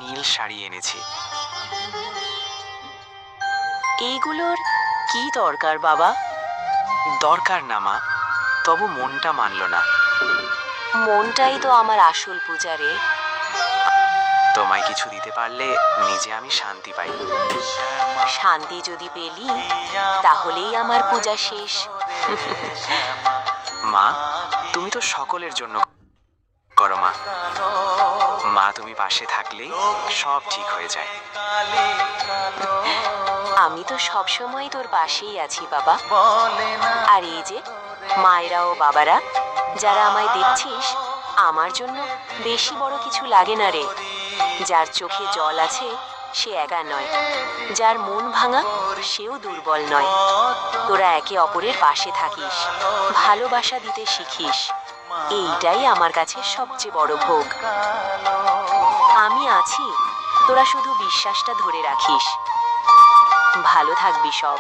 নীল শাড়ি এনেছি। এইগুলোর কি দরকার বাবা? দরকার না মা, তবু মনটা মানল না। মনটাই তো আমার আসল পূজা রে। তোমায় কিছু দিতে পারলে নিজে আমি শান্তি পাই। শান্তি যদি পেলি তাহলেই আমার পূজা শেষ। মা, তুমি তো সকলের জন্য করো মা। মা তুমি পাশে থাকলেই সব ঠিক হয়ে যায়। আমি তো সবসময় তোর পাশেই আছি বাবা। আর এই যে মায়েরা ও বাবারা যারা আমায় দেখছিস, আমার জন্য বেশি বড় কিছু লাগে না রে। যার চোখে জল আছে সে একা নয়, যার মন ভাঙা সেও দুর্বল নয়। তোরা একে অপরের পাশে থাকিস, ভালোবাসা দিতে শিখিস, এইটাই আমার কাছে সবচেয়ে বড় ভোগ। আমি আছি, তোরা শুধু বিশ্বাসটা ধরে রাখিস। ভালো থাকবি সব।